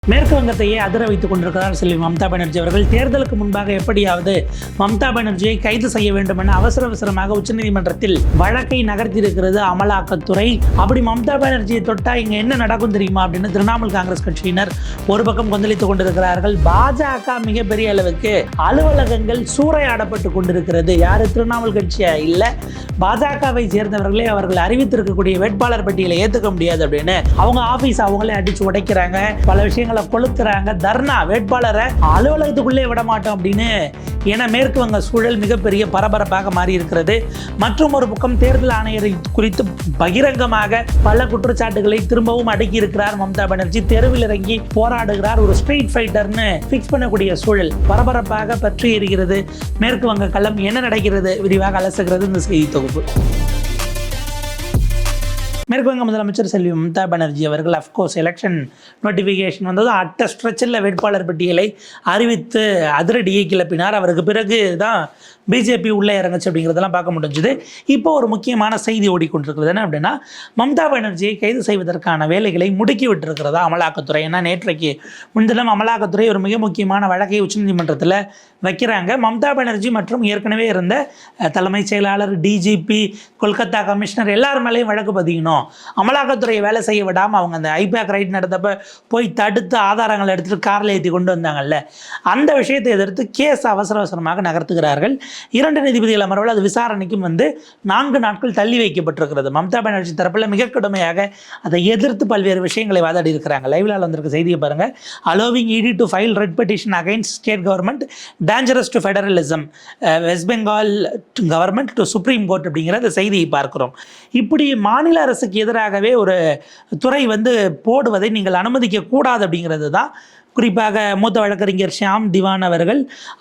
மேற்கு வங்கத்தையே அதிர வைத்துக் கொண்டிருக்கிறார் செல்வி மம்தா பானர்ஜி அவர்கள். தேர்தலுக்கு முன்பாக எப்படியாவது மம்தா பானர்ஜியை கைது செய்ய வேண்டும் என அவசரமாக உச்சநீதிமன்றத்தில் வழக்கை நகர்த்தியிருக்கிறது அமலாக்கத்துறை. அப்படி மம்தா பானர்ஜியை தொட்டா இங்க என்ன நடக்கும் தெரியுமா அப்படின்னு திரிணாமுல் காங்கிரஸ் கட்சியினர் ஒரு பக்கம் கொந்தளித்துக் கொண்டிருக்கிறார்கள். பாஜக மிகப்பெரிய அளவுக்கு அலுவலகங்கள் சூறையாடப்பட்டு கொண்டிருக்கிறது. யாரு? திரிணாமுல் கட்சியா இல்ல, பாஜகவை சேர்ந்தவர்களே அவர்கள் அறிவித்திருக்கக்கூடிய வேட்பாளர் பட்டியலை ஏற்றுக்க முடியாது அப்படின்னு அவங்க ஆபீஸ் அவங்களே அடிச்சு உடைக்கிறாங்க, பல விஷயங்களை கொளுத்துறாங்க, தர்ணா, வேட்பாளரை அலுவலகத்துக்குள்ளே விட மாட்டோம் அப்படின்னு. என மேற்கு வங்க சூழல் மிகப்பெரிய பரபரப்பாக மாறி இருக்கிறது. மற்றும் ஒரு பக்கம் தேர்தல் ஆணையரை குறித்து பகிரங்கமாக பல குற்றச்சாட்டுகளை திரும்பவும் அடக்கி இருக்கிறார் மம்தா பானர்ஜி. தெருவில் இறங்கி போராடுகிறார். ஒரு ஸ்ட்ரீட் ஃபைட்டர்னு ஃபிக்ஸ் பண்ணக்கூடிய சூழல் பரபரப்பாக பற்றி எறிகிறது மேற்கு வங்க களம். என்ன நடக்கிறது விரிவாக அலசுகிறது இந்த செய்தி தொகுப்பு. மேற்கு வங்க முதலமைச்சர் செல்வி மம்தா பானர்ஜி அவர்கள் அஃப்கோர்ஸ் எலெக்ஷன் நோட்டிஃபிகேஷன் வந்ததும் அட்ட ஸ்ட்ரெச்சில் வேட்பாளர் பட்டியலை அறிவித்து அதிரடியை கிளப்பினார். அவருக்கு பிறகு தான் பிஜேபி உள்ளே இறங்குச்சு அப்படிங்கிறதெல்லாம் பார்க்க முடிஞ்சுது. இப்போ ஒரு முக்கியமான செய்தி ஓடிக்கொண்டிருக்கிறது. என்ன அப்படின்னா, மம்தா பானர்ஜியை கைது செய்வதற்கான வேலைகளை முடுக்கி விட்டுருக்கிறதா அமலாக்கத்துறை. ஏன்னா நேற்றைக்கு முன்தினம் அமலாக்கத்துறை ஒரு மிக முக்கியமான வழக்கை உச்சநீதிமன்றத்தில் வைக்கிறாங்க. மம்தா பானர்ஜி மற்றும் ஏற்கனவே இருந்த தலைமைச் செயலாளர், டிஜிபி, கொல்கத்தா கமிஷனர் எல்லார் மேலேயும் வழக்கு பதியணும். அமலாக்கத்துறையை வேலை செய்ய விடாமல் அவங்க அந்த ஐபேக் ரைட் நடந்தப்ப போய் தடுத்து ஆதாரங்களை எடுத்துகிட்டு காரில் ஏற்றி கொண்டு வந்தாங்கல்ல, அந்த விஷயத்தை எதிர்த்து கேஸ் அவசரமாக நகர்த்துகிறார்கள். 2 நீதிபதிகள் அமர்வில் அது விசாரணைக்கும் 4 நாட்கள் தள்ளி வைக்கப்பட்டிருக்கிறது. மம்தா பானர்ஜி தரப்பில் மிக கடுமையாக அதை எதிர்த்து பல்வேறு விஷயங்களை வாதாடி இருக்கிறாங்க. லைவ்ல வந்திருக்க செய்தியை பாருங்க. அலோவிங் இடி to file red petition against state government dangerous to federalism, west Bengal government to supreme court அப்படிங்கிற அந்த செய்தியை பார்க்கிறோம். இப்படி மாநில அரசுக்கு எதிராகவே ஒரு துறை போடுவதை நீங்கள் அனுமதிக்க கூடாது அப்படிங்கிறது தான். குறிப்பாக மூத்த வழக்கறிஞர் ஷியாம் திவான் அவர்கள்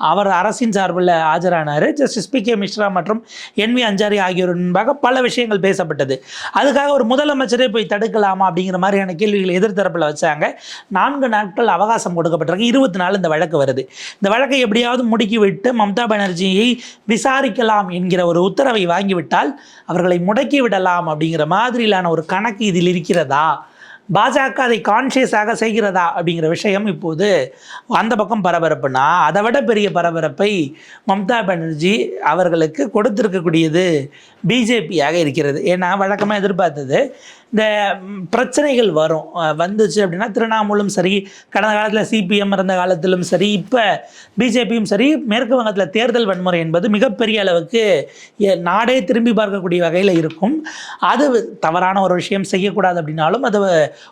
அவர் அரசின் சார்பில் ஆஜரானார். Justice B K. மிஸ்ரா மற்றும் என்.வி. அஞ்சாரி ஆகியோர் முன்பாக பல விஷயங்கள் பேசப்பட்டது. அதுக்காக ஒரு முதலமைச்சரே போய் தடுக்கலாமா அப்படிங்கிற மாதிரியான கேள்விகளை எதிர்த்தரப்பில் வச்சாங்க. 4 நாட்கள் அவகாசம் கொடுக்கப்பட்டிருக்கு. 24 இந்த வழக்கு வருது. இந்த வழக்கை எப்படியாவது முடுக்கி விட்டு மம்தா பானர்ஜியை விசாரிக்கலாம் என்கிற ஒரு உத்தரவை வாங்கிவிட்டால் அவர்களை முடக்கி விடலாம் அப்படிங்கிற மாதிரியிலான ஒரு கணக்கு இதில் இருக்கிறதா, பாஜக அதை கான்ஷியஸாக செய்கிறதா அப்படிங்கிற விஷயம் இப்போது அந்த பக்கம் பரபரப்புனா, அதை விட பெரிய பரபரப்பை மம்தா பானர்ஜி அவர்களுக்கு கொடுத்திருக்கக்கூடியது பிஜேபியாக இருக்கிறது. ஏன்னா வழக்கமாக எதிர்பார்த்தது இந்த பிரச்சனைகள் வந்துச்சு அப்படின்னா திரிணாமுலும் சரி, கடந்த காலத்தில் சிபிஎம் இருந்த காலத்திலும் சரி, இப்போ பிஜேபியும் சரி, மேற்கு வங்கத்தில் தேர்தல் வன்முறை என்பது மிகப்பெரிய அளவுக்கு நாடே திரும்பி பார்க்கக்கூடிய வகையில் இருக்கும். அது தவறான ஒரு விஷயம் செய்யக்கூடாது அப்படின்னாலும் அது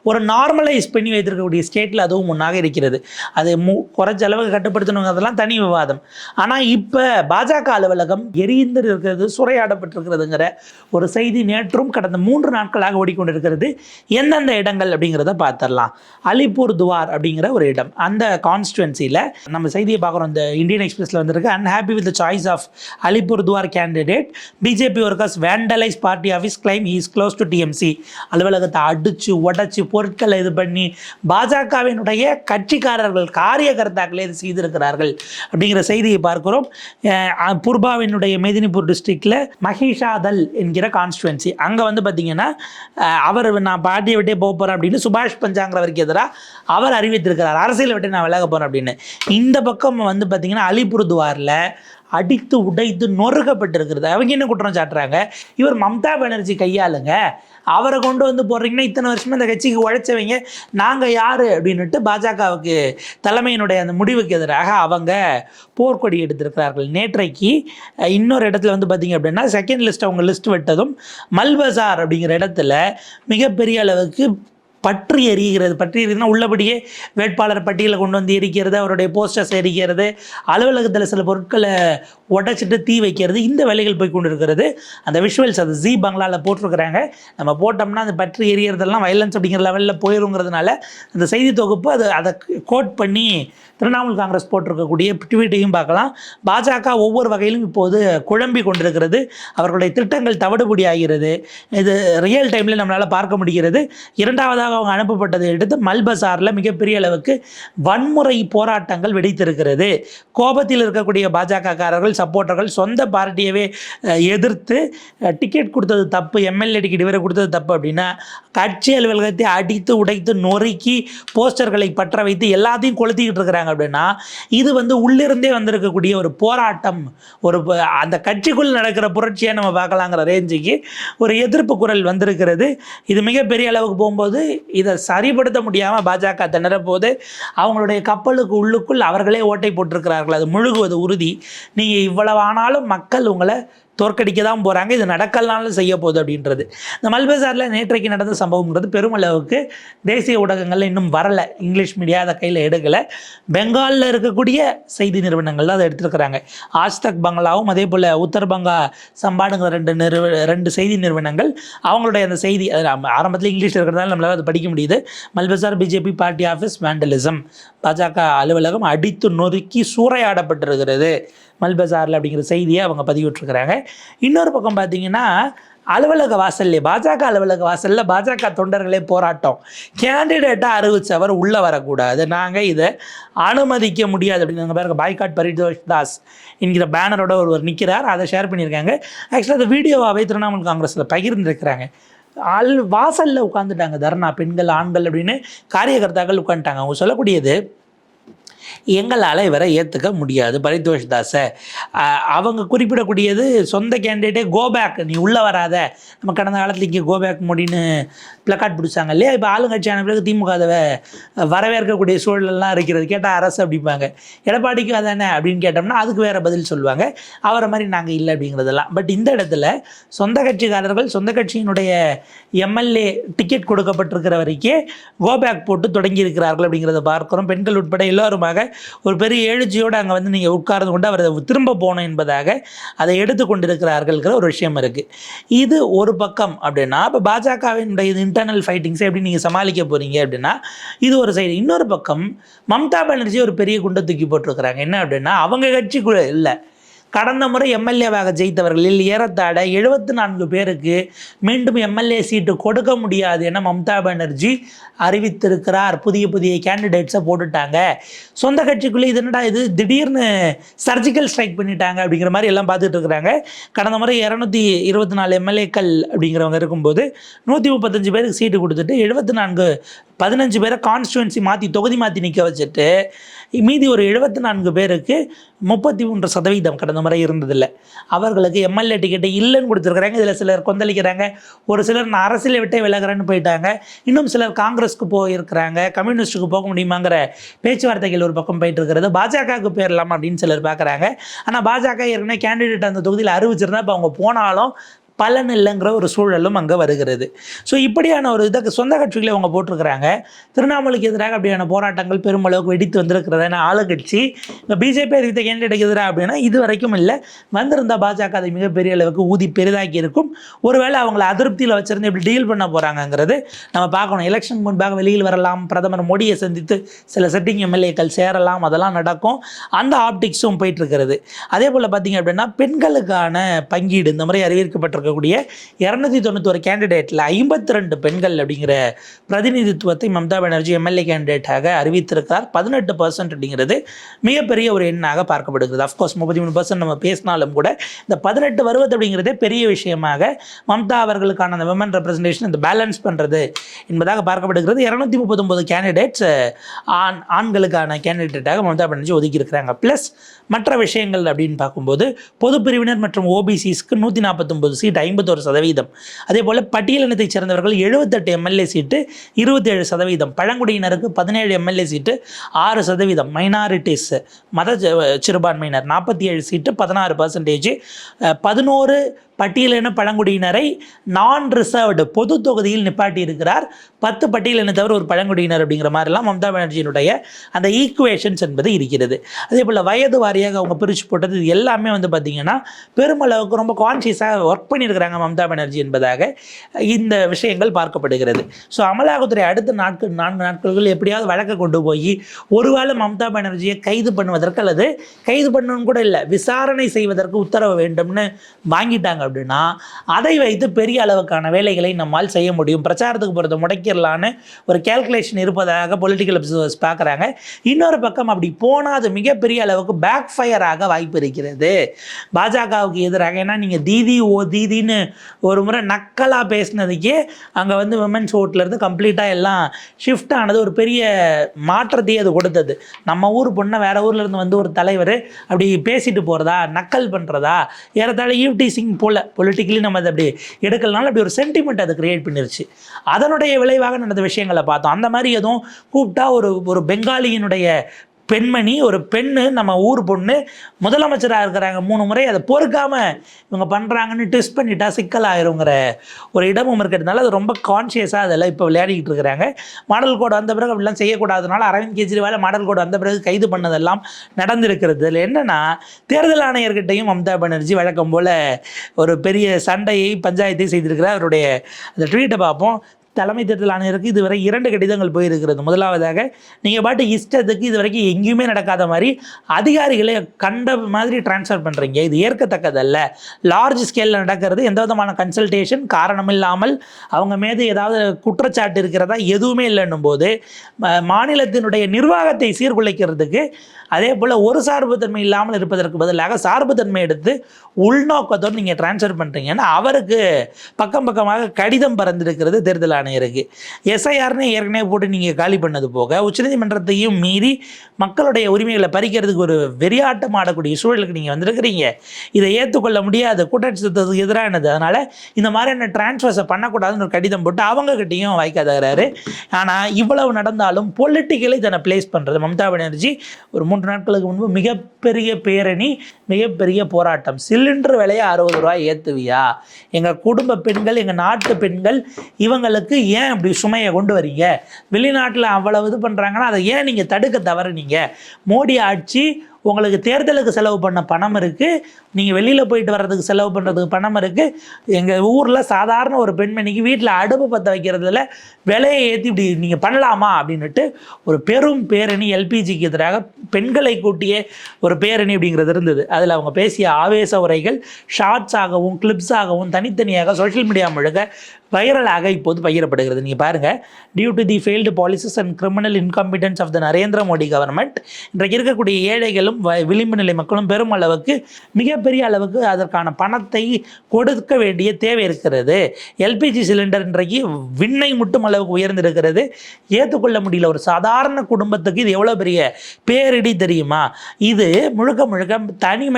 ஒரு நார்மலைஸ் பண்ணி வைத்திருக்கக்கூடிய ஸ்டேட்டில் அதுவும் ஒன்றாக இருக்கிறது. அது குறைஞ்ச அளவுக்கு கட்டுப்படுத்தணுங்கிறதெல்லாம் தனி விவாதம். ஆனால் இப்போ பாஜக அலுவலகம் எரிந்து இருக்கிறது, சூறையாடப்பட்டிருக்கிறதுங்கிற ஒரு செய்தி நேற்றும் கடந்த 3 நாட்களாக ஓடிக்கொண்டு இருக்கிறது. எந்தெந்த இடங்கள் அப்படிங்கிறத பார்த்துடலாம். அலிப்பூர் துவார் அப்படிங்கிற ஒரு இடம், அந்த கான்ஸ்டுவன்சியில் நம்ம செய்தியை பார்க்குறோம். இந்த இந்தியன் எக்ஸ்பிரஸில் வந்திருக்கு. Unhappy with the choice of Alipurduar candidate, BJP workers vandalise party office, claim he is close to TMC. அலுவலகத்தை அடித்து உடச்சி பொருட்களை இது பண்ணி பாஜகவினுடைய கட்சிக்காரர்கள், காரியகர்த்தாக்களே இது செய்திருக்கிறார்கள் அப்படிங்கிற செய்தியை பார்க்கிறோம். பூர்பாவினுடைய மெதினிபூர் டிஸ்ட்ரிக்டில் மஹிஷாதல் என்கிற கான்ஸ்டுவன்சி, அங்கே பார்த்தீங்கன்னா அவர் நான் பார்ட்டியை விட்டே போக போகிறேன் அப்படின்னு சுபாஷ் பஞ்சாங்கிறவருக்கு எதிராக அவர் அறிவித்திருக்கிறார், அரசியலை விட்டு நான் விலக போகிறேன் அப்படின்னு. இந்த பக்கம் பார்த்தீங்கன்னா அலிப்பூர் துவாரில் அடித்து உடைத்து நொறுக்கப்பட்டிருக்கிறது. அவங்க என்ன குற்றம் சாட்டுறாங்க, இவர் மம்தா பானர்ஜி கையாளுங்க, அவரை கொண்டு போடுறீங்கன்னா இத்தனை வருஷமா இந்த கட்சிக்கு உழைச்சவங்க நாங்கள் யார் அப்படின்னுட்டு பாஜகவுக்கு தலைமையினுடைய அந்த முடிவுக்கு எதிராக அவங்க போர்க்கொடி எடுத்திருக்கிறார்கள். நேற்றைக்கு இன்னொரு இடத்துல பார்த்தீங்க அப்படின்னா செகண்ட் லிஸ்ட் அவங்க லிஸ்ட் விட்டதும் மல்பசார் அப்படிங்கிற இடத்துல மிகப்பெரிய அளவுக்கு பற்றி எறிகிறதுனா உள்ளபடியே வேட்பாளர் பட்டியலை கொண்டு எரிக்கிறது, அவருடைய போஸ்டர்ஸ் எரிக்கிறது, அலுவலகத்தில் சில பொருட்களை உடைச்சிட்டு தீ வைக்கிறது, இந்த வேலைகள் போய் கொண்டு இருக்கிறது. அந்த விஷுவல்ஸ் அது ஜி பங்களாவில் போட்டிருக்கிறாங்க. நம்ம போட்டோம்னா அந்த பற்றி எரியறதெல்லாம் வயலன்ஸ் அப்படிங்கிற லெவலில் போயிருங்கிறதுனால அந்த செய்தி தொகுப்பு அதை கோட் பண்ணி திரிணாமுல் காங்கிரஸ் போட்டிருக்கக்கூடிய ட்வீட்டையும் பார்க்கலாம். பாஜக ஒவ்வொரு வகையிலும் இப்போது குழம்பி கொண்டிருக்கிறது. அவர்களுடைய திட்டங்கள் தவிடுபடி ஆகிறது. இது ரியல் டைமில் நம்மளால் பார்க்க முடிகிறது. இரண்டாவதாக அவங்க அனுப்பப்பட்டதை எடுத்து மல்பசாரில் மிகப்பெரிய அளவுக்கு வன்முறை போராட்டங்கள் வெடித்திருக்கிறது. கோபத்தில் இருக்கக்கூடிய பாஜகக்காரர்கள் சப்போர்ட்டர்கள் சொந்த பார்ட்டியவே எதிர்த்து டிக்கெட் கொடுத்தது தப்பு, எம்எல்ஏ டிக்கெட் இவரை கொடுத்தது தப்பு அப்படின்னா கட்சி அலுவலகத்தை அடித்து உடைத்து நொறுக்கி போஸ்டர்களை பற்ற வைத்து எல்லாத்தையும் கொளுத்திக்கிட்டு இருக்கிறாங்க. அப்படின்னா இது உள்ளிருந்தே வந்திருக்கக்கூடிய ஒரு போராட்டம், ஒரு அந்த கட்சிக்குள் நடக்கிற புரட்சியை நம்ம பார்க்கலாங்கிற ரேஞ்சுக்கு ஒரு எதிர்ப்பு குரல் வந்திருக்கிறது. இது மிகப்பெரிய அளவுக்கு போகும்போது இதை சரிப்படுத்த முடியாமல் பாஜக திணறப்போது அவங்களுடைய கப்பலுக்கு உள்ளுக்குள் அவர்களே ஓட்டை போட்டிருக்கிறார்கள். அது முழுகுவது உறுதி. நீங்கள் இவ்வளவு ஆனாலும் மக்கள் உங்களை தோற்கடிக்க தான் போகிறாங்க, இது நடக்கலனாலும் செய்ய போகுது அப்படின்றது. இந்த மல்பசாரில் நேற்றைக்கு நடந்த சம்பவம்ன்றது பெருமளவுக்கு தேசிய ஊடகங்களில் இன்னும் வரலை, இங்கிலீஷ் மீடியா அதை கையில் எடுக்கலை. பெங்காலில் இருக்கக்கூடிய செய்தி நிறுவனங்கள் தான் அதை எடுத்துருக்கிறாங்க. ஆஜ்தக் பங்களாவும் அதே போல் உத்தரபங்கா சம்பாடுங்கிற ரெண்டு செய்தி நிறுவனங்கள் அவங்களுடைய அந்த செய்தி ஆரம்பத்தில் இங்கிலீஷில் இருக்கிறதால நம்மளால் அதை படிக்க முடியுது. மல்பசார் பிஜேபி பார்ட்டி ஆஃபீஸ் வேண்டலிசம், பாஜக அலுவலகம் அடித்து நொறுக்கி சூறையாடப்பட்டிருக்கிறது மல்பசாரில் அப்படிங்கிற செய்தியை அவங்க பதிவிட்டிருக்கிறாங்க. இன்னொரு பக்கம் பார்த்தீங்கன்னா அலுவலக வாசல்லே பாஜக அலுவலக வாசலில் பாஜக தொண்டர்களே போராட்டம், கேண்டிடேட்டாக அறிவிச்சவர் உள்ளே வரக்கூடாது, நாங்கள் இதை அனுமதிக்க முடியாது அப்படின்னு பாருங்க. பாய்காட் பரிதோஷ் தாஸ் என்கிற பேனரோட ஒருவர் நிற்கிறார், அதை ஷேர் பண்ணியிருக்காங்க. ஆக்சுவலாக அந்த வீடியோவாகவே திரிணாமுல் காங்கிரஸில் பகிர்ந்துருக்கிறாங்க. வாசலில் உட்காந்துட்டாங்க தர்ணா, பெண்கள் ஆண்கள் அப்படின்னு காரியகர்த்தாக்கள் உட்காந்துட்டாங்க. அவங்க சொல்லக்கூடியது எங்களால் இவரை ஏற்றுக்க முடியாது பரிதோஷ் தாஸை. அவங்க குறிப்பிடக்கூடியது சொந்த கேண்டிடேட்டே கோபேக், நீ உள்ளே வராத, நம்ம கடந்த காலத்தில் இங்கே கோபேக் மோடின்னு பிளக்கார்ட் பிடிச்சாங்க இல்லையா, இப்போ ஆளுங்கட்சியான பிறகு திமுக அதை வரவேற்கக்கூடிய சூழலெல்லாம் இருக்கிறது. கேட்டால் அரசு அப்படிப்பாங்க, எடப்பாடிக்கு அதானே அப்படின்னு கேட்டோம்னா அதுக்கு வேறு பதில் சொல்லுவாங்க, அவரை மாதிரி நாங்கள் இல்லை அப்படிங்கிறதெல்லாம். பட் இந்த இடத்துல சொந்த கட்சிக்காரர்கள் சொந்த கட்சியினுடைய எம்எல்ஏ டிக்கெட் கொடுக்கப்பட்டிருக்கிற வரைக்கும் கோபேக் போட்டு தொடங்கியிருக்கிறார்கள் அப்படிங்கிறத பார்க்குறோம். பெண்கள் உட்பட எல்லோருமாக ஒரு பெரிய எழுச்சியோடு அங்கே நீங்கள் உட்கார்ந்து கொண்டு அவர் திரும்ப போகணும் என்பதாக அதை எடுத்துக்கொண்டிருக்கிறார்கள்ங்கிற ஒரு விஷயம் இருக்குது. இது ஒரு பக்கம் அப்படின்னா இப்போ பாஜகவினுடைய இன்டர்னல் ஃபைட்டிங்ஸை எப்படி நீங்கள் சமாளிக்க போகிறீங்க அப்படின்னா இது ஒரு சைடு. இன்னொரு பக்கம் மம்தா பானர்ஜி ஒரு பெரிய குண்டை தூக்கி போட்டிருக்கிறாங்க. என்ன அப்படின்னா அவங்க கட்சிக்குள்ள இல்லை, கடந்த முறை எம்எல்ஏவாக ஜெயித்தவர்களில் ஏறத்தாழ 74 பேருக்கு மீண்டும் எம்எல்ஏ சீட்டு கொடுக்க முடியாது என மம்தா பானர்ஜி அறிவித்திருக்கிறார். புதிய கேண்டிடேட்ஸை போட்டுட்டாங்க. சொந்த கட்சிக்குள்ளே இது என்னடா இது திடீர்னு சர்ஜிக்கல் ஸ்ட்ரைக் பண்ணிட்டாங்க அப்படிங்கிற மாதிரி எல்லாம் பார்த்துட்டு இருக்கிறாங்க. கடந்த முறை 224 எம்எல்ஏக்கள் அப்படிங்கிறவங்க இருக்கும்போது 135 பேருக்கு சீட்டு கொடுத்துட்டு 15 பேரை கான்ஸ்டுவன்சி தொகுதி மாற்றி நிற்க வச்சுட்டு மீதி ஒரு 74 பேருக்கு 33% கடந்த முறை இருந்ததில்லை. அவர்களுக்கு எம்எல்ஏ டிக்கெட்டை இல்லைன்னு கொடுத்துருக்குறாங்க. இதில் சிலர் கொந்தளிக்கிறாங்க, ஒரு சிலர் நான் அரசியலை விட்டே விலகிறேன்னு போயிட்டாங்க, இன்னும் சிலர் காங்கிரஸுக்கு போயிருக்கிறாங்க, கம்யூனிஸ்ட்டுக்கு போக முடியுமாங்கிற பேச்சுவார்த்தைகள் ஒரு பக்கம் போயிட்டு இருக்கிறது. பாஜகவுக்கு போயிடலாமா அப்படின்னு சிலர் பார்க்குறாங்க. ஆனால் பாஜக ஏற்கனவே கேண்டிடேட் அந்த தொகுதியில் அறிவிச்சிருந்தா இப்போ அவங்க போனாலும் பலன் இல்லைங்கிற ஒரு சூழலும் அங்கே வருகிறது. ஸோ இப்படியான ஒரு இதை சொந்த கட்சிகளை அவங்க போட்டிருக்கிறாங்க. திரிணாமுலுக்கு எதிராக அப்படியான போராட்டங்கள் பெருமளவுக்கு வெடித்து வந்திருக்கிறது. ஏன்னா ஆளுங்கட்சி இப்போ பிஜேபி அறிவித்த கேண்டிடேட்டுக்கு எதிராக அப்படின்னா இது வரைக்கும் இல்லை, வந்திருந்தால் பாஜக அதை மிகப்பெரிய அளவுக்கு ஊதி பெரிதாக்கி இருக்கும். ஒருவேளை அவங்கள அதிருப்தியில் வச்சிருந்து எப்படி டீல் பண்ண போகிறாங்கங்கிறது நம்ம பார்க்கணும். எலெக்ஷன் முன்பாக வெளியில் வரலாம், பிரதமர் மோடியை சந்தித்து சில செட்டிங் எம்எல்ஏக்கள் சேரலாம், அதெல்லாம் நடக்கும். அந்த ஆப்டிக்ஸும் போயிட்டு இருக்கிறது. அதே போல் பார்த்தீங்க அப்படின்னா பெண்களுக்கான பங்கீடு இந்த முறை அறிவிக்கப்பட்டிருக்க 291 கேண்டிடேட்டில் 52 பெண்கள் அப்படிங்கிற பிரதிநிதித்துவத்தை மம்தா பானர்ஜி எம்எல்ஏ கேண்டிடேட்டாக அறிவித்திருக்கிறார். 18% அப்படிங்கிறது மிகப்பெரிய ஒரு எண்ணாக பார்க்கப்படுகிறது. அஃப்கோர்ஸ் 33% நம்ம பேசினாலும் கூட இந்த 18 வருவது அப்படிங்கிறதே பெரிய விஷயமாக மம்தா அவர்களுக்கான அந்த விமன் ரெப்ரஸன்டேஷன் இந்த பேலன்ஸ் பண்ணுறது என்பதாக பார்க்கப்படுகிறது. 239 கேண்டிடேட்ஸ் ஆண்களுக்கான கேண்டிடேட்டாக மம்தா பானர்ஜி ஒதுக்கி இருக்கிறாங்க. ப்ளஸ் மற்ற விஷயங்கள் அப்படின்னு பார்க்கும்போது பொது பிரிவினர் மற்றும் ஓபிசிஸ்க்கு 149 சீட் 51%. அதே போல் பட்டியலினத்தைச் சேர்ந்தவர்கள் 78 எம்எல்ஏ சீட்டு 27%, பழங்குடியினருக்கு 17 எம்எல்ஏ சீட்டு 6%, மைனாரிட்டிஸ் மத சிறுபான்மையினர் 47 சீட்டு 16%, 11 பட்டியலின பழங்குடியினரை நான் ரிசர்வ்டு பொது தொகுதியில் நிப்பாட்டி இருக்கிறார். 10 பட்டியலின தவிர ஒரு பழங்குடியினர் அப்படிங்கிற மாதிரிலாம் மம்தா பானர்ஜியினுடைய அந்த ஈக்குவேஷன்ஸ் என்பது இருக்கிறது. அதே போல் வயது வாரியாக அவங்க பிரித்து போட்டது இது எல்லாமே பார்த்திங்கன்னா பெருமளவுக்கு ரொம்ப கான்ஷியஸாக ஒர்க் பண்ணி பண்ணியிருக்கிறாங்க மம்தா பானர்ஜி என்பதாக இந்த விஷயங்கள் பார்க்கப்படுகிறது. ஸோ அமலாக்கத்துறை அடுத்த 4 நாட்கள் எப்படியாவது வழக்கை கொண்டு போய் ஒருவேளை மம்தா பானர்ஜியை கைது பண்ணுவதற்கு அல்லது கைது பண்ணணும் கூட இல்லை, விசாரணை செய்வதற்கு உத்தரவு வேண்டும்னு வாங்கிட்டாங்க அப்படின்னா அதை வைத்து பெரிய அளவுக்கான வேலைகளை நம்மால் செய்ய முடியும். பிரச்சாரத்துக்கு போகிறத முடக்கிடலான்னு ஒரு கேல்குலேஷன் இருப்பதாக பொலிட்டிக்கல் அப்சர்வர்ஸ் பார்க்குறாங்க. இன்னொரு பக்கம் அப்படி போனால் அது மிகப்பெரிய அளவுக்கு பேக் ஃபயர் ஆக வாய்ப்பு இருக்கிறது பாஜகவுக்கு எதிராக. ஏன்னா நீங்கள் தீதி தீதின்னு ஒரு முறை நக்கலாக பேசினதுக்கே அங்கே வந்து விமன்ஸ் ஓட்லேருந்து கம்ப்ளீட்டாக எல்லாம் ஷிஃப்ட் ஆனது ஒரு பெரிய மாற்றத்தையே அது கொடுத்தது. நம்ம ஊர் பொண்ணை வேறு ஊர்லேருந்து வந்து ஒரு தலைவர் அப்படி பேசிட்டு போகிறதா, நக்கல் பண்ணுறதா, ஏறத்தாழ ஈவ்டீசிங் போல் பொலிட்டிக்கலி நம்ம அதை அப்படி எடுக்கலனாலும் அப்படி ஒரு சென்டிமெண்ட் அது கிரியேட் பண்ணிருச்சு. அதனுடைய விளைவாக நடந்த விஷயங்களை பார்த்தோம். அந்த மாதிரி எதுவும் கூப்பிட்டா ஒரு பெங்காலியினுடைய பெண்மணி, ஒரு பெண்ணு, நம்ம ஊர் பொண்ணு முதலமைச்சராக இருக்கிறாங்க 3 முறை, அதை பொறுக்காமல் இவங்க பண்ணுறாங்கன்னு டெஸ்ட் பண்ணிட்டா சிக்கலாயிருங்கிற ஒரு இடமும் இருக்கிறதுனால அது ரொம்ப கான்ஷியஸாக அதெல்லாம் இப்போ விளையாடிக்கிட்டு இருக்கிறாங்க. மாடல் கோடு வந்த பிறகு அப்படிலாம் செய்யக்கூடாதுனால அரவிந்த் கெஜ்ரிவால் மாடல் கோடு வந்த பிறகு கைது பண்ணதெல்லாம் நடந்திருக்கிறது. இதில் என்னென்னா தேர்தல் ஆணையர்கிட்டையும் மம்தா பானர்ஜி வழக்கம் போல் ஒரு பெரிய சண்டையை பஞ்சாயத்தை செய்திருக்கிறார். அவருடைய அந்த ட்வீட்டை பார்ப்போம். தலைமை தேர்தல் ஆணையருக்கு இதுவரை 2 கடிதங்கள் போயிருக்கிறது. முதலாவதாக, நீங்கள் பாட்டு இஷ்டத்துக்கு இது வரைக்கும் எங்கேயுமே நடக்காத மாதிரி அதிகாரிகளை கண்ட மாதிரி டிரான்ஸ்ஃபர் பண்ணுறீங்க, இது ஏற்கத்தக்கதல்ல. லார்ஜ் ஸ்கேலில் நடக்கிறது, எந்த விதமான கன்சல்டேஷன் காரணம் இல்லாமல் அவங்க மீது ஏதாவது குற்றச்சாட்டு இருக்கிறதா எதுவுமே இல்லைன்னும் போது மாநிலத்தினுடைய நிர்வாகத்தை சீர்குலைக்கிறதுக்கு, அதே போல் ஒரு சார்புத்தன்மை இல்லாமல் இருப்பதற்கு பதிலாக சார்புத்தன்மை எடுத்து உள்நோக்கத்தோடு நீங்கள் டிரான்ஸ்ஃபர் பண்ணுறீங்கன்னா அவருக்கு பக்கமாக கடிதம் பறந்திருக்கிறது தேர்தல் ஆணையருக்கு. எஸ்ஐஆர்னு ஏற்கனவே போட்டு நீங்கள் காலி பண்ணது போக உச்சநீதிமன்றத்தையும் மீறி மக்களுடைய உரிமைகளை பறிக்கிறதுக்கு ஒரு வெறியாட்டம் ஆடக்கூடிய சூழலுக்கு நீங்கள் வந்திருக்கிறீங்க. இதை ஏற்றுக்கொள்ள முடியாது, கூட்டச்சத்துக்கு எதிரானது. அதனால் இந்த மாதிரியான டிரான்ஸ்ஃபர்ஸை பண்ணக்கூடாதுன்னு ஒரு கடிதம் போட்டு அவங்ககிட்டையும் வாய்க்காதகிறாரு. ஆனால் இவ்வளவு நடந்தாலும் பொலிட்டிக்கலி தன்னை பிளேஸ் பண்ணுறது மம்தா பானர்ஜி ஒரு 3 நாட்களுக்கு முன்பு மிகப்பெரிய பேரணி, மிகப்பெரிய போராட்டம். சிலிண்டர் விலையை 60 ரூபாய் ஏற்றுவியா? எங்கள் குடும்ப பெண்கள், எங்கள் நாட்டு பெண்கள், இவங்களுக்கு ஏன் அப்படி சுமையை கொண்டு வரீங்க? வெளிநாட்டில் அவ்வளவு இது பண்ணுறாங்கன்னா அதை ஏன் நீங்கள் தடுக்க தவறுனீங்க? மோடி ஆட்சி உங்களுக்கு தேர்தலுக்கு செலவு பண்ண பணம் இருக்குது, நீங்கள் வெளியில் போயிட்டு வர்றதுக்கு செலவு பண்ணுறதுக்கு பணம் இருக்குது. எங்கள் ஊரில் சாதாரண ஒரு பெண்மணிக்கு வீட்டில் அடுப்பு பற்ற வைக்கிறதுல விலையை ஏற்றி இப்படி நீங்கள் பண்ணலாமா அப்படின்ட்டு ஒரு பெரும் பேரணி, எல்பிஜிக்கு எதிராக பெண்களை கூட்டிய ஒரு பேரணி அப்படிங்கிறது இருந்தது. அதில் அவங்க பேசிய ஆவேச உரைகள் ஷார்ட்ஸாகவும் கிளிப்ஸாகவும் தனித்தனியாக சோஷியல் மீடியா முழுக்க வைரலாக இப்போது பகிரப்படுகிறது. நீங்கள் பாருங்கள், due to the failed policies and criminal incompetence of the Narendra Modi government, இன்றைக்கு இருக்கக்கூடிய ஏழைகளும் விளிம்பு நிலை மக்களும் பெரும் அளவுக்கு, மிகப்பெரிய அளவுக்கு அதற்கான பணத்தை கொடுக்க வேண்டிய தேவை இருக்கிறது. எல்பிஜி சிலிண்டர் இன்றைக்கு விண்ணை முட்டும் அளவுக்கு உயர்ந்திருக்கிறது. ஏற்றுக்கொள்ள முடியல. ஒரு சாதாரண குடும்பத்துக்கு இது எவ்வளோ பெரிய பேரிடி தெரியுமா? இது முழுக்க தனி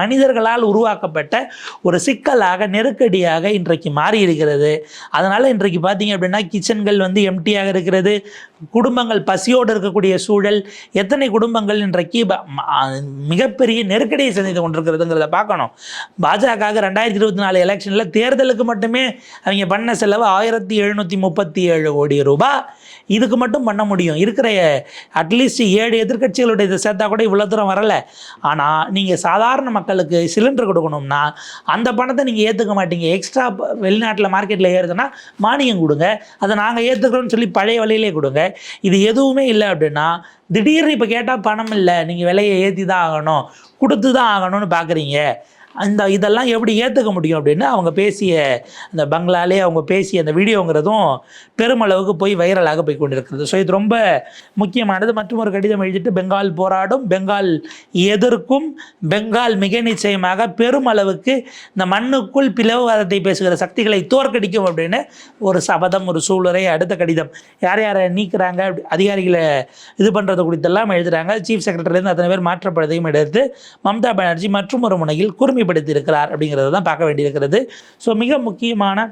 மனிதர்களால் உருவாக்கப்பட்ட ஒரு சிக்கலாக, நெருக்கடியாக இன்றைக்கு மாறி இருக்கிறது. அதனால் இன்றைக்கு பார்த்தீங்க அப்படின்னா கிச்சன்கள் வந்து எம்டியாக இருக்கிறது, குடும்பங்கள் பசியோடு இருக்கக்கூடிய சூழல். எத்தனை குடும்பங்கள் இன்றைக்கு மிகப்பெரிய நெருக்கடியை சந்தித்து கொண்டிருக்கிறதுங்கிறத பார்க்கணும். பாஜக 2024 எலெக்ஷனில் தேர்தலுக்கு மட்டுமே அவங்க பண்ண செலவு 1737 கோடி ரூபாய். இதுக்கு மட்டும் பண்ண முடியும். இருக்கிற அட்லீஸ்ட் 7 எதிர்கட்சிகளுடைய இதை சேர்த்தா கூட இவ்வளோ தூரம் வரலை. ஆனால் நீங்கள் சாதாரண மக்களுக்கு சிலிண்டர் கொடுக்கணும்னா அந்த பணத்தை நீங்கள் ஏற்றுக்க மாட்டீங்க. எக்ஸ்ட்ரா வெளிநாட்டில் மார்க்கெட்டில் ஏறுதுன்னா மானியம் கொடுங்க, அதை நாங்கள் ஏற்றுக்கிறோன்னு சொல்லி பழைய வழியிலே கொடுங்க. இது எதுவுமே இல்லை அப்படின்னா திடீர்னு இப்போ கேட்டால் பணம் இல்லை, நீங்கள் விலையை ஏற்றி தான் ஆகணும், கொடுத்து தான் ஆகணும்னு பார்க்குறீங்க. இதெல்லாம் எப்படி ஏற்றுக்க முடியும் அப்படின்னு அவங்க பேசிய அந்த பங்களாலே அவங்க பேசிய அந்த வீடியோங்கிறதும் பெருமளவுக்கு போய் வைரலாக போய் கொண்டிருக்கிறது. ஸோ இது ரொம்ப முக்கியமானது. மற்றும் ஒரு கடிதம் எழுதிட்டு பெங்கால் போராடும், பெங்கால் எதிர்க்கும், பெங்கால் மிக நிச்சயமாக பெருமளவுக்கு இந்த மண்ணுக்குள் பிளவுவாதத்தை பேசுகிற சக்திகளை தோற்கடிக்கும் அப்படின்னு ஒரு சபதம், ஒரு சூளுரை. அடுத்த கடிதம் யாரை நீக்கிறாங்க, அதிகாரிகளை இது பண்ணுறது குறித்தெல்லாம் எழுதுகிறாங்க. சீஃப் செக்ரட்டரிலேருந்து அத்தனை பேர் மாற்றப்படுறதையும் எடுத்து மம்தா பானர்ஜி மற்றும் ஒரு முனையில் குறுமிப்படுத்தி இருக்கிறார் அப்படிங்கிறத தான் பார்க்க வேண்டியிருக்கிறது. ஸோ மிக முக்கியமான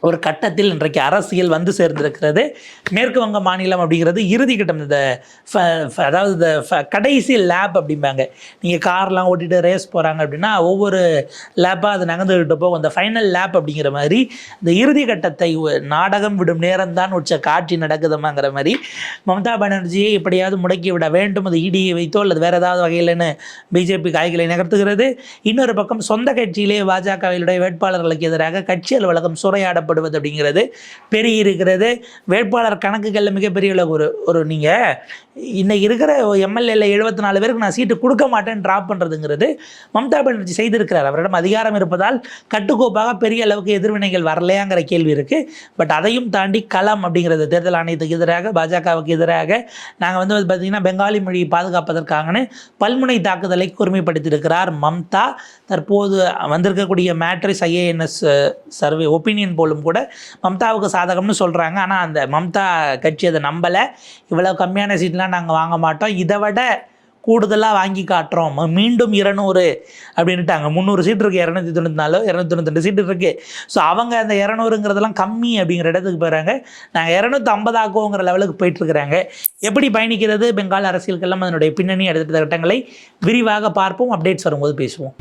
ஒரு கட்டத்தில் இன்றைக்கு அரசியல் வந்து சேர்ந்திருக்கிறது. மேற்கு வங்க மாநிலம் அப்படிங்கிறது இறுதி கட்டம். இந்த அதாவது இந்த கடைசி லேப் அப்படிம்பாங்க. நீங்கள் கார்லாம் ஓட்டிகிட்டு ரேஸ் போகிறாங்க அப்படின்னா ஒவ்வொரு லேப்பாக அது நகர்ந்துக்கிட்டு போகும். அந்த ஃபைனல் லேப் அப்படிங்கிற மாதிரி இந்த இறுதி கட்டத்தை நாடகம் விடும் நேரம் தான் உச்ச காட்சி நடக்குதுமாங்கிற மாதிரி மம்தா பானர்ஜியை எப்படியாவது முடக்கி விட வேண்டும், அது இடியை வைத்தோ அல்லது வேறு ஏதாவது வகையில்னு பிஜேபி காய்களை நகர்த்துகிறது. இன்னொரு பக்கம் சொந்த கட்சியிலே பாஜகவினுடைய வேட்பாளர்களுக்கு எதிராக கட்சி அலுவலகம் சூறையாட அப்படிங்கிறது பெரிய இருக்கிறது. வேட்பாளர் கணக்குகளில் மிகப்பெரிய ஒரு நீங்கள் இன்னைக்கு இருக்கிற எம்எல்ஏல 74 பேருக்கு நான் சீட்டு கொடுக்க மாட்டேன்னு ட்ராப் பண்ணுறதுங்கிறது மம்தா பானர்ஜி செய்திருக்கிறார். அவரிடம் அதிகாரம் இருப்பதால் கட்டுக்கோப்பாக பெரிய அளவுக்கு எதிர்வினைகள் வரலையாங்கிற கேள்வி இருக்குது. பட் அதையும் தாண்டி களம் அப்படிங்கிறது தேர்தல் ஆணையத்துக்கு எதிராக பாஜகவுக்கு எதிராக நாங்கள் வந்து பார்த்திங்கன்னா பெங்காலி மொழியை பாதுகாப்பதற்காகனு பல்முனை தாக்குதலை கூர்மைப்படுத்தியிருக்கிறார் மம்தா. தற்போது வந்திருக்கக்கூடிய மேட்ரிஸ் IANS சர்வே ஒப்பீனியன் போலும் கூட மம்தாவுக்கு சாதகம்னு சொல்கிறாங்க. ஆனால் அந்த மம்தா கட்சி அதை நம்பலை. இவ்வளோ கம்மியான சீட்லாம் நாங்கள் வாங்க மாட்டோம், இதை விட கூடுதலாக வாங்கி காட்டுறோம், மீண்டும் 200 அப்படின்ட்டாங்க. 300 சீட் இருக்குது, 294 292 சீட்டு இருக்குது. ஸோ அவங்க அந்த 200ங்கிறதெல்லாம் கம்மி அப்படிங்கிற இடத்துக்கு போகிறாங்க. நாங்கள் 250 ஆக்குவோங்கிற லெவலுக்கு போயிட்டுருக்குறாங்க. எப்படி பயணிக்கிறது பெங்கால் அரசியலுக்கெல்லாம் அதனுடைய பின்னணி அடுத்த கட்டங்களை விரிவாக பார்ப்போம். அப்டேட்ஸ் வரும்போது பேசுவோம்.